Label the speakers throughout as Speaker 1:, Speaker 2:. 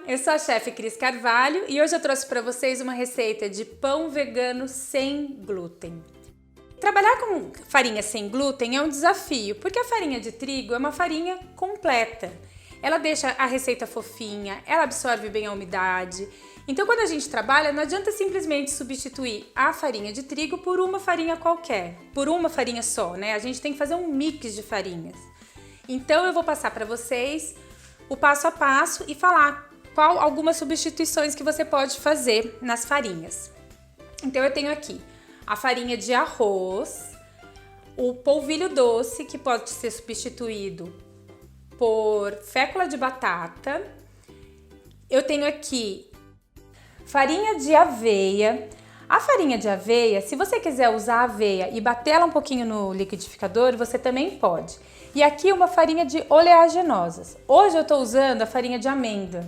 Speaker 1: Eu sou a chefe Cris Carvalho e hoje eu trouxe para vocês uma receita de pão vegano sem glúten. Trabalhar com farinha sem glúten é um desafio, porque a farinha de trigo é uma farinha completa. Ela deixa a receita fofinha, ela absorve bem a umidade. Então quando a gente trabalha, não adianta simplesmente substituir a farinha de trigo por uma farinha qualquer, por uma farinha só, né? A gente tem que fazer um mix de farinhas. Então eu vou passar para vocês o passo a passo e falar algumas substituições que você pode fazer nas farinhas. Então eu tenho aqui a farinha de arroz, o polvilho doce, que pode ser substituído por fécula de batata. Eu tenho aqui farinha de aveia. A farinha de aveia, se você quiser usar a aveia e bater ela um pouquinho no liquidificador, você também pode. E aqui uma farinha de oleaginosas. Hoje eu estou usando a farinha de amêndoa.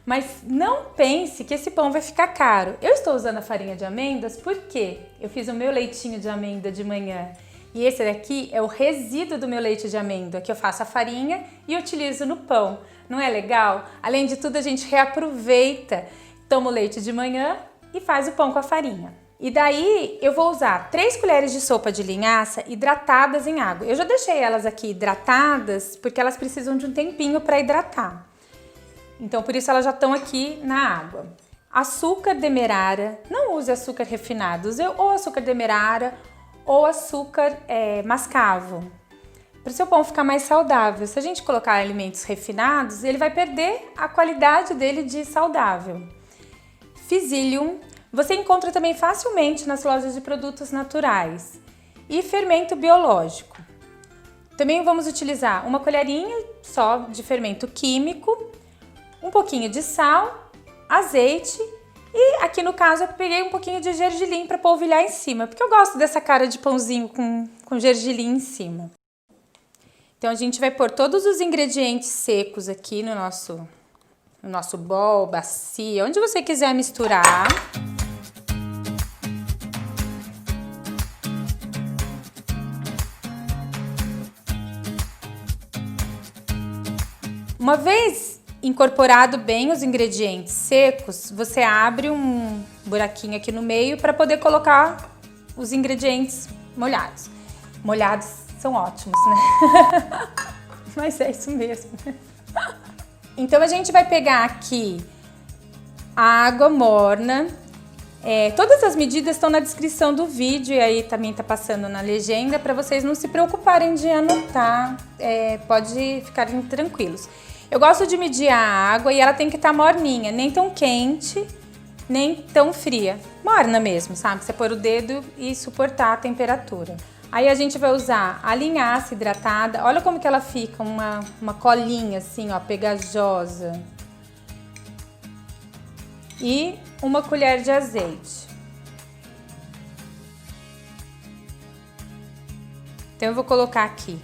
Speaker 1: Mas não pense que esse pão vai ficar caro. Eu estou usando a farinha de amêndoas porque eu fiz o meu leitinho de amêndoa de manhã. E esse daqui é o resíduo do meu leite de amêndoa, que eu faço a farinha e utilizo no pão. Não é legal? Além de tudo, a gente reaproveita, toma o leite de manhã e faz o pão com a farinha. E daí eu vou usar 3 colheres de sopa de linhaça hidratadas em água. Eu já deixei elas aqui hidratadas porque elas precisam de um tempinho para hidratar. Então, por isso elas já estão aqui na água. Açúcar demerara, não use açúcar refinado, use ou açúcar demerara ou açúcar mascavo, para o seu pão ficar mais saudável. Se a gente colocar alimentos refinados, ele vai perder a qualidade dele de saudável. Psyllium, você encontra também facilmente nas lojas de produtos naturais. E fermento biológico. Também vamos utilizar uma colherinha só de fermento químico, um pouquinho de sal, azeite e aqui no caso eu peguei um pouquinho de gergelim para polvilhar em cima, porque eu gosto dessa cara de pãozinho com gergelim em cima. Então a gente vai pôr todos os ingredientes secos aqui no nosso bowl, bacia, onde você quiser misturar. Uma vez incorporado bem os ingredientes secos, você abre um buraquinho aqui no meio para poder colocar os ingredientes molhados. Molhados são ótimos, né? Mas é isso mesmo. Então a gente vai pegar aqui a água morna. Todas as medidas estão na descrição do vídeo e aí também tá passando na legenda para vocês não se preocuparem de anotar. Pode ficarem tranquilos. Eu gosto de medir a água e ela tem que estar morninha, nem tão quente, nem tão fria. Morna mesmo, sabe? Você pôr o dedo e suportar a temperatura. Aí a gente vai usar a linhaça hidratada. Olha como que ela fica, uma colinha assim, ó, pegajosa. E uma colher de azeite. Então eu vou colocar aqui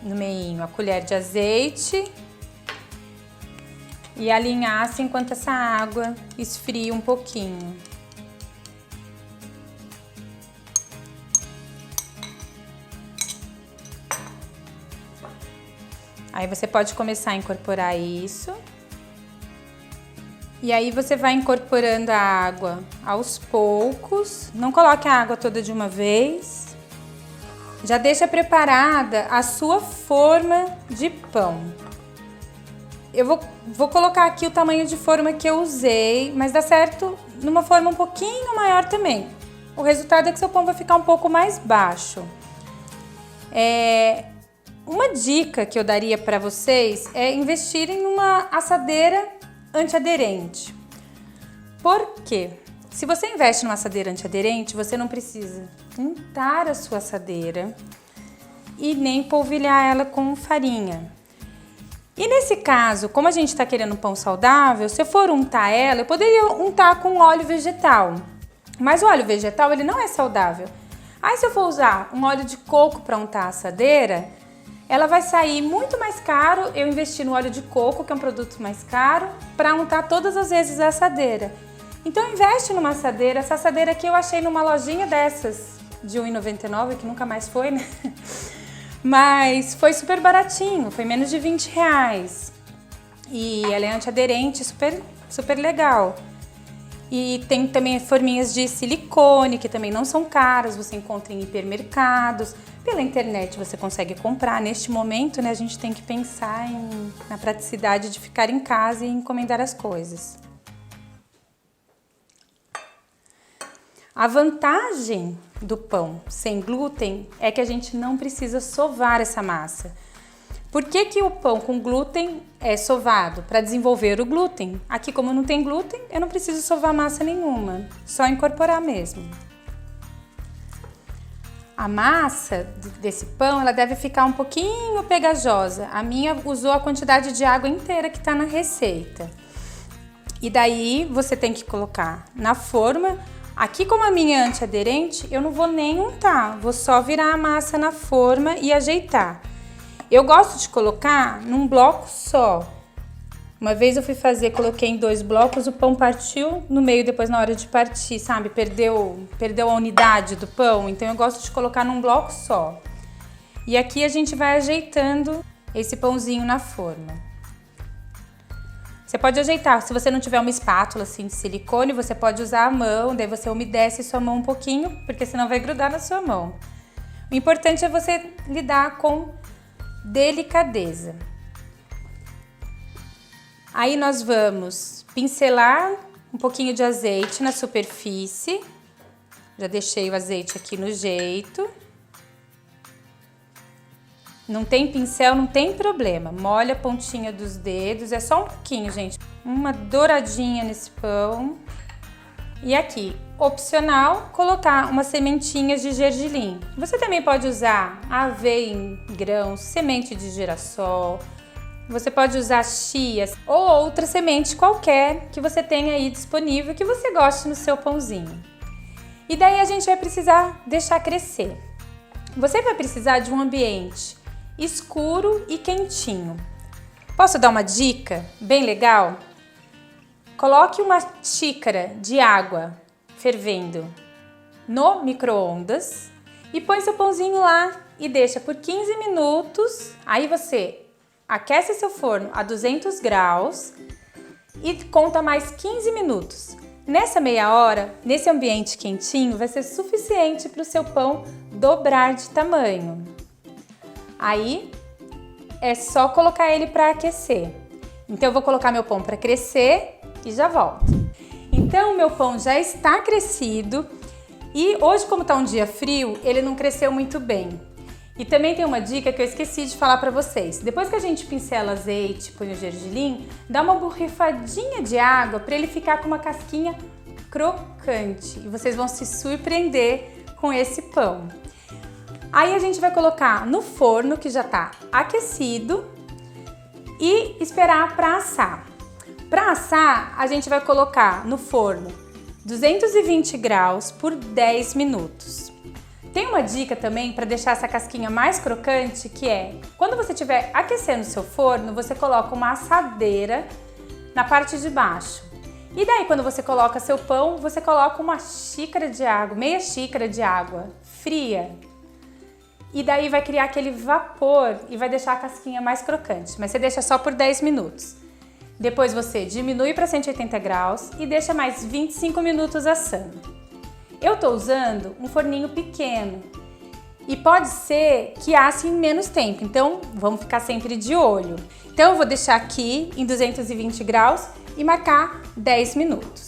Speaker 1: no meinho a colher de azeite e a linhaça enquanto essa água esfria um pouquinho. Aí você pode começar a incorporar isso. E aí você vai incorporando a água aos poucos. Não coloque a água toda de uma vez. Já deixa preparada a sua forma de pão. Eu vou colocar aqui o tamanho de forma que eu usei, mas dá certo numa forma um pouquinho maior também. O resultado é que seu pão vai ficar um pouco mais baixo. Uma dica que eu daria para vocês é investirem numa assadeira antiaderente. Por quê? Se você investe numa assadeira antiaderente, você não precisa untar a sua assadeira e nem polvilhar ela com farinha. E nesse caso, como a gente está querendo um pão saudável, se eu for untar ela, eu poderia untar com óleo vegetal. Mas o óleo vegetal, ele não é saudável. Aí se eu for usar um óleo de coco para untar a assadeira, ela vai sair muito mais caro eu investir no óleo de coco, que é um produto mais caro, para untar todas as vezes a assadeira. Então investe numa assadeira. Essa assadeira aqui eu achei numa lojinha dessas de R$1,99, que nunca mais foi, né? Mas foi super baratinho, foi menos de R$20. e ela é antiaderente, super legal. E tem também forminhas de silicone, que também não são caras, você encontra em hipermercados. Pela internet você consegue comprar. Neste momento, né, a gente tem que pensar na praticidade de ficar em casa e encomendar as coisas. A vantagem do pão sem glúten é que a gente não precisa sovar essa massa. Por que que o pão com glúten é sovado? Para desenvolver o glúten. Aqui, como não tem glúten, eu não preciso sovar massa nenhuma, só incorporar mesmo. A massa desse pão, ela deve ficar um pouquinho pegajosa. A minha usou a quantidade de água inteira que está na receita. E daí você tem que colocar na forma. Aqui, como a minha é antiaderente, eu não vou nem untar, vou só virar a massa na forma e ajeitar. Eu gosto de colocar num bloco só. Uma vez eu fui fazer, coloquei em 2 blocos, o pão partiu no meio depois na hora de partir, sabe? Perdeu a unidade do pão, então eu gosto de colocar num bloco só. E aqui a gente vai ajeitando esse pãozinho na forma. Você pode ajeitar, se você não tiver uma espátula assim de silicone, você pode usar a mão, daí você umedece sua mão um pouquinho, porque senão vai grudar na sua mão. O importante é você lidar com delicadeza. Aí nós vamos pincelar um pouquinho de azeite na superfície. Já deixei o azeite aqui no jeito. Não tem pincel, não tem problema. Molha a pontinha dos dedos, é só um pouquinho, gente. Uma douradinha nesse pão. E aqui, opcional, colocar umas sementinhas de gergelim. Você também pode usar aveia em grãos, semente de girassol. Você pode usar chia ou outra semente qualquer que você tenha aí disponível, que você goste no seu pãozinho. E daí a gente vai precisar deixar crescer. Você vai precisar de um ambiente escuro e quentinho. Posso dar uma dica bem legal? Coloque uma xícara de água fervendo no micro-ondas e põe seu pãozinho lá e deixa por 15 minutos. Aí você aquece seu forno a 200 graus e conta mais 15 minutos. Nessa meia hora, nesse ambiente quentinho, vai ser suficiente para o seu pão dobrar de tamanho. Aí é só colocar ele para aquecer. Então eu vou colocar meu pão para crescer e já volto. Então meu pão já está crescido e hoje, como está um dia frio, ele não cresceu muito bem. E também tem uma dica que eu esqueci de falar para vocês. Depois que a gente pincela azeite, põe o gergelim, dá uma borrifadinha de água para ele ficar com uma casquinha crocante. E vocês vão se surpreender com esse pão. Aí a gente vai colocar no forno que já está aquecido e esperar para assar. Para assar, a gente vai colocar no forno 220 graus por 10 minutos. Tem uma dica também para deixar essa casquinha mais crocante, que é, quando você estiver aquecendo o seu forno, você coloca uma assadeira na parte de baixo. E daí, quando você coloca seu pão, você coloca uma xícara de água, meia xícara de água fria. E daí vai criar aquele vapor e vai deixar a casquinha mais crocante, mas você deixa só por 10 minutos. Depois você diminui para 180 graus e deixa mais 25 minutos assando. Eu estou usando um forninho pequeno e pode ser que asse em menos tempo, então vamos ficar sempre de olho. Então eu vou deixar aqui em 220 graus e marcar 10 minutos.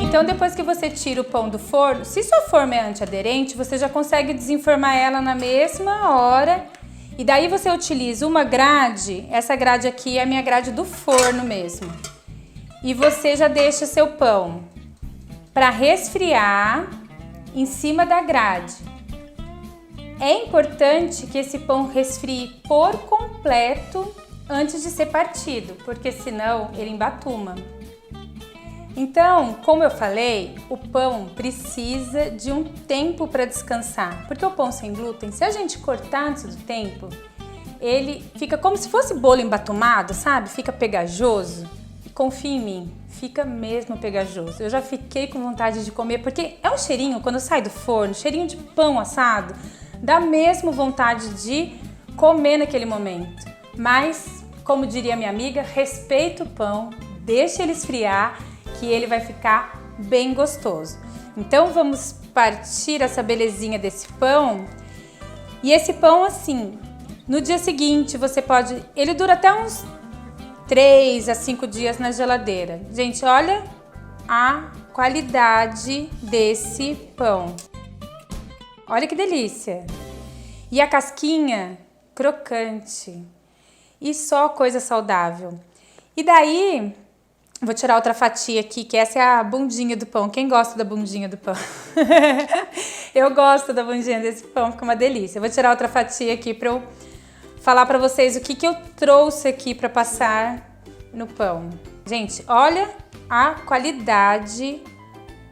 Speaker 1: Então depois que você tira o pão do forno, se sua forma é antiaderente, você já consegue desenformar ela na mesma hora. E daí você utiliza uma grade, essa grade aqui é a minha grade do forno mesmo. E você já deixa seu pão para resfriar em cima da grade. É importante que esse pão resfrie por completo antes de ser partido, porque senão ele embatuma. Então, como eu falei, o pão precisa de um tempo para descansar, porque o pão sem glúten, se a gente cortar antes do tempo, ele fica como se fosse bolo embatumado, sabe? Fica pegajoso. confia em mim, fica mesmo pegajoso. Eu já fiquei com vontade de comer, porque é um cheirinho, quando sai do forno, cheirinho de pão assado, dá mesmo vontade de comer naquele momento. Mas, como diria minha amiga, respeita o pão, deixa ele esfriar, que ele vai ficar bem gostoso. Então vamos partir essa belezinha desse pão. E esse pão assim, no dia seguinte você pode... Ele dura até uns 3 a 5 dias na geladeira. Gente, olha a qualidade desse pão. Olha que delícia. E a casquinha crocante. E só coisa saudável. E daí... Vou tirar outra fatia aqui, que essa é a bundinha do pão. Quem gosta da bundinha do pão? Eu gosto da bundinha desse pão, fica uma delícia. Vou tirar outra fatia aqui para eu falar para vocês o que eu trouxe aqui para passar no pão. Gente, olha a qualidade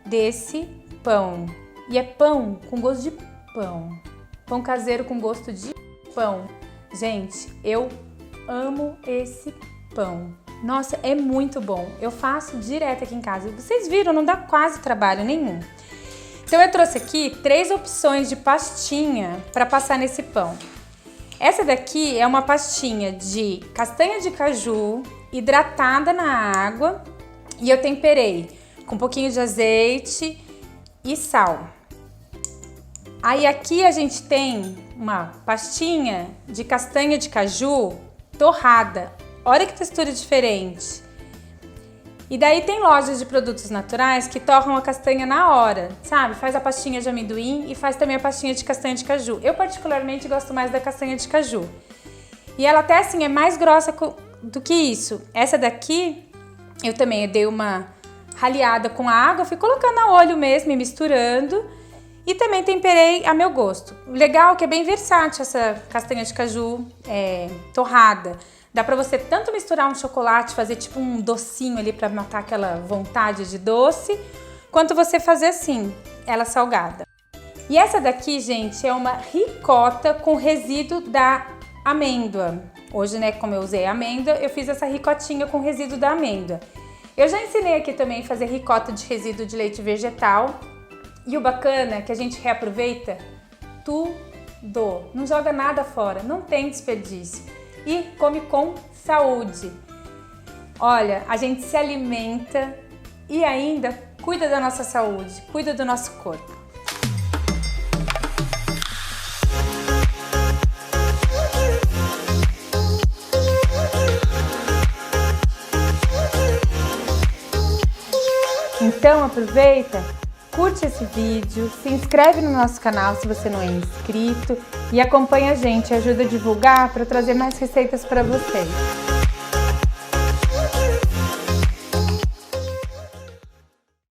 Speaker 1: desse pão. E é pão com gosto de pão. Pão caseiro com gosto de pão. Gente, eu amo esse pão. Nossa, é muito bom. Eu faço direto aqui em casa. Vocês viram, não dá quase trabalho nenhum. Então eu trouxe aqui 3 opções de pastinha para passar nesse pão. Essa daqui é uma pastinha de castanha de caju hidratada na água e eu temperei com um pouquinho de azeite e sal. Aí aqui a gente tem uma pastinha de castanha de caju torrada. Olha que textura diferente. E daí tem lojas de produtos naturais que torram a castanha na hora, sabe? Faz a pastinha de amendoim e faz também a pastinha de castanha de caju. Eu particularmente gosto mais da castanha de caju. E ela até assim é mais grossa do que isso. Essa daqui eu também dei uma raleada com a água, fui colocando a olho mesmo e misturando. E também temperei a meu gosto. O legal é que é bem versátil essa castanha de caju torrada. Dá pra você tanto misturar um chocolate, fazer tipo um docinho ali pra matar aquela vontade de doce, quanto você fazer assim, ela salgada. E essa daqui, gente, é uma ricota com resíduo da amêndoa. Hoje, né, como eu usei amêndoa, eu fiz essa ricotinha com resíduo da amêndoa. Eu já ensinei aqui também a fazer ricota de resíduo de leite vegetal. E o bacana é que a gente reaproveita tudo, não joga nada fora, não tem desperdício. E come com saúde. Olha, a gente se alimenta e ainda cuida da nossa saúde, cuida do nosso corpo. Então aproveita, curte esse vídeo, se inscreve no nosso canal se você não é inscrito e acompanha a gente, ajuda a divulgar para trazer mais receitas para vocês.